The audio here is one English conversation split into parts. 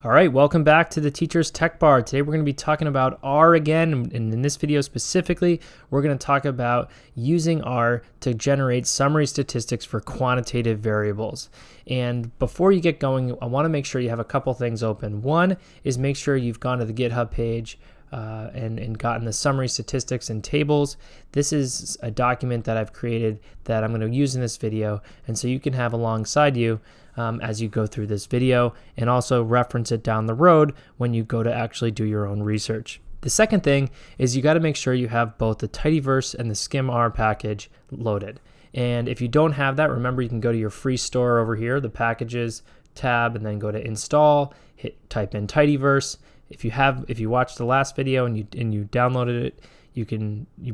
All right, welcome back to the Teacher's Tech Bar. Today we're going to be talking about R again, and in this video specifically, we're going to talk about using R to generate summary statistics for quantitative variables. And before you get going, I want to make sure you have a couple things open. One is make sure you've gone to the GitHub page and gotten the summary statistics and tables. This is a document that I've created that I'm going to use in this video, and so you can have alongside you as you go through this video, and also reference it down the road when you go to actually do your own research. The second thing is you got to make sure you have both the tidyverse and the skimr package loaded. And if you don't have that, remember you can go to your free store over here, the packages tab, and then go to install, type in tidyverse. If you watched the last video and you downloaded it, you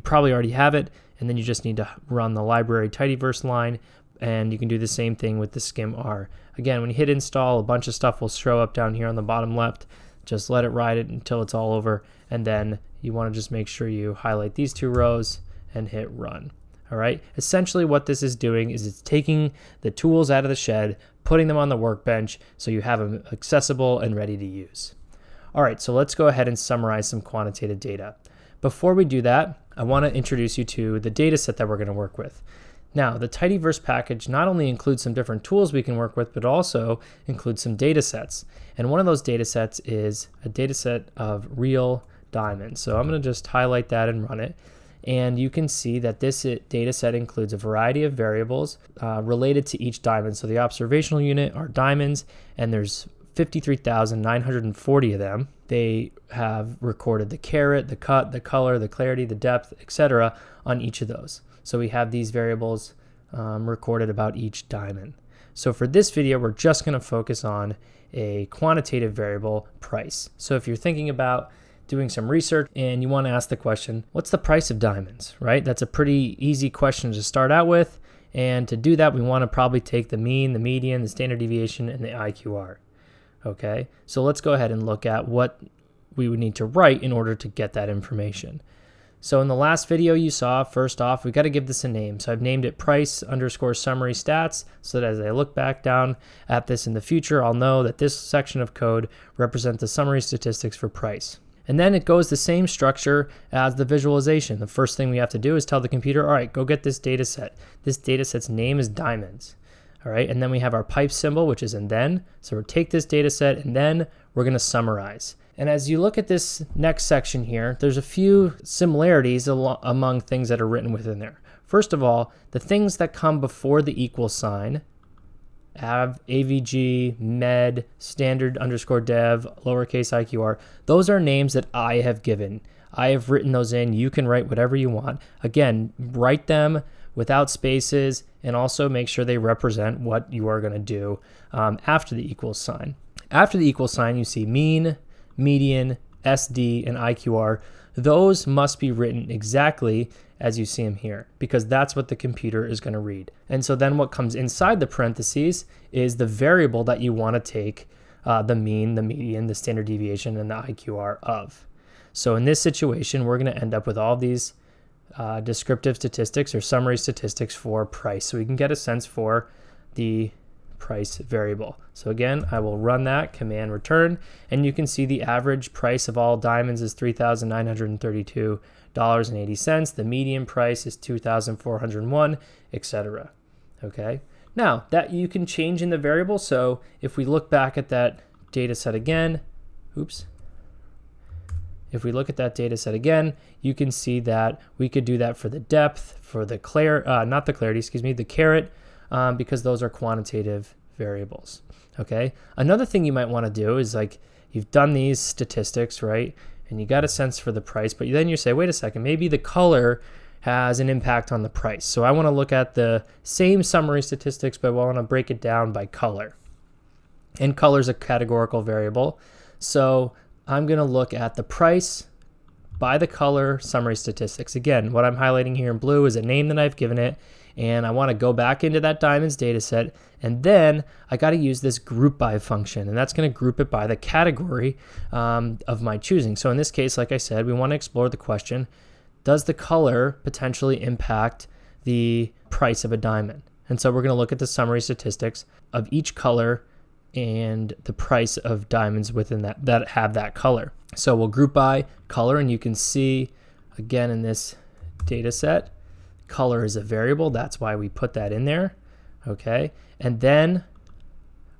probably already have it, and then you just need to run the library tidyverse line. And you can do the same thing with the skimr. Again, when you hit install, a bunch of stuff will show up down here on the bottom left. Just let it ride it until it's all over, and then you want to just make sure you highlight these two rows and hit run. All right. Essentially what this is doing is it's taking the tools out of the shed, putting them on the workbench so you have them accessible and ready to use. All right, so let's go ahead and summarize some quantitative data. Before we do that, I want to introduce you to the data set that we're going to work with. Now, the tidyverse package not only includes some different tools we can work with, but also includes some data sets. And one of those data sets is a data set of real diamonds. So I'm going to just highlight that and run it. And you can see that this data set includes a variety of variables related to each diamond. So the observational unit are diamonds, and there's 53,940 of them. They have recorded the carat, the cut, the color, the clarity, the depth, etc. on each of those. So we have these variables recorded about each diamond. So for this video, we're just going to focus on a quantitative variable, price. So if you're thinking about doing some research and you want to ask the question, what's the price of diamonds, right? That's a pretty easy question to start out with. And to do that, we want to probably take the mean, the median, the standard deviation, and the IQR. Okay, so let's go ahead and look at what we would need to write in order to get that information. So in the last video you saw, first off, we got to give this a name. So I've named it price underscore summary stats, so that as I look back down at this in the future, I'll know that this section of code represents the summary statistics for price. And then it goes the same structure as the visualization. The first thing we have to do is tell the computer, all right, go get this data set. This data set's name is diamonds. All right, and then we have our pipe symbol, which is in then. So we'll take this data set and then we're going to summarize. And as you look at this next section here, there's a few similarities among things that are written within there. First of all, the things that come before the equal sign, AVG, med, standard underscore dev, lowercase IQR, those are names that I have given. I have written those in. You can write whatever you want. Again, write them without spaces, and also make sure they represent what you are going to do after the equals sign. After the equals sign, you see mean, median, SD, and IQR. Those must be written exactly as you see them here, because that's what the computer is going to read. And so then what comes inside the parentheses is the variable that you want to take the mean, the median, the standard deviation, and the IQR of. So in this situation, we're going to end up with all these descriptive statistics or summary statistics for price, so we can get a sense for the price variable. So again, I will run that, command return, and you can see the average price of all diamonds is $3,932.80. The median price is $2,401, etc. Okay. Now that you can change in the variable. So if we look back at that data set again, if we look at that data set again, you can see that we could do that for the depth, for the the carat, because those are quantitative variables. Okay. Another thing you might want to do is, like, you've done these statistics, right? And you got a sense for the price, but then you say, wait a second, maybe the color has an impact on the price. So I want to look at the same summary statistics, but I want to break it down by color. And color is a categorical variable. So I'm going to look at the price by the color summary statistics. Again, what I'm highlighting here in blue is a name that I've given it, and I want to go back into that diamonds data set, and then I got to use this group by function, and that's going to group it by the category of my choosing. So in this case, like I said, we want to explore the question, does the color potentially impact the price of a diamond? And so we're going to look at the summary statistics of each color and the price of diamonds within that have that color. So we'll group by color, and you can see again in this data set, color is a variable. That's why we put that in there. Okay, and then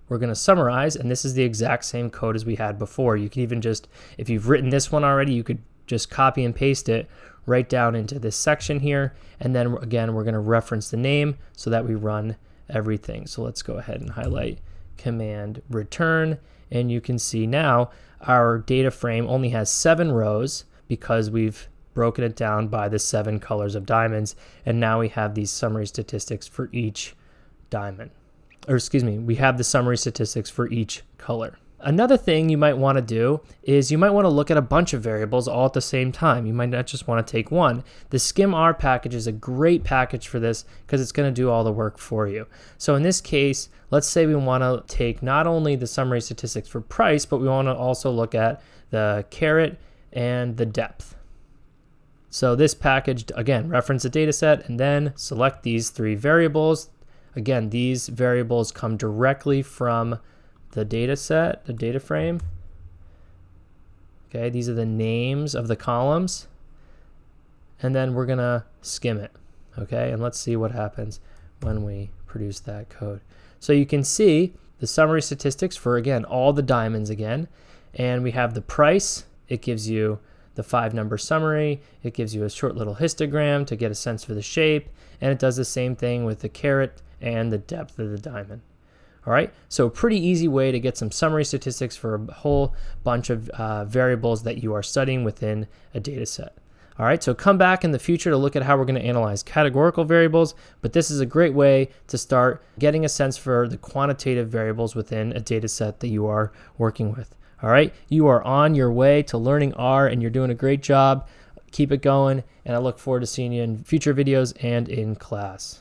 we're going to summarize, and this is the exact same code as we had before. You can even just, if you've written this one already, you could just copy and paste it right down into this section here, and then again we're going to reference the name so that we run everything. So let's go ahead and highlight command return, and you can see now our data frame only has 7 rows because we've broken it down by the 7 colors of diamonds, and now we have these summary statistics for each diamond. Or excuse me, we have the summary statistics for each color. Another thing you might want to do is you might want to look at a bunch of variables all at the same time. You might not just want to take one. The SCIM-R package is a great package for this because it's going to do all the work for you. So in this case, let's say we want to take not only the summary statistics for price, but we want to also look at the carat and the depth. So this package, again, reference a data set and then select these 3 variables. Again, these variables come directly from the data set, the data frame. Okay, these are the names of the columns. And then we're gonna skim it. Okay, and let's see what happens when we produce that code. So you can see the summary statistics for, again, all the diamonds again. And we have the price. It gives you the 5-number summary. It gives you a short little histogram to get a sense for the shape. And it does the same thing with the carat and the depth of the diamond. All right, so a pretty easy way to get some summary statistics for a whole bunch of variables that you are studying within a data set. All right, so come back in the future to look at how we're going to analyze categorical variables, but this is a great way to start getting a sense for the quantitative variables within a data set that you are working with. All right, you are on your way to learning R, and you're doing a great job. Keep it going, and I look forward to seeing you in future videos and in class.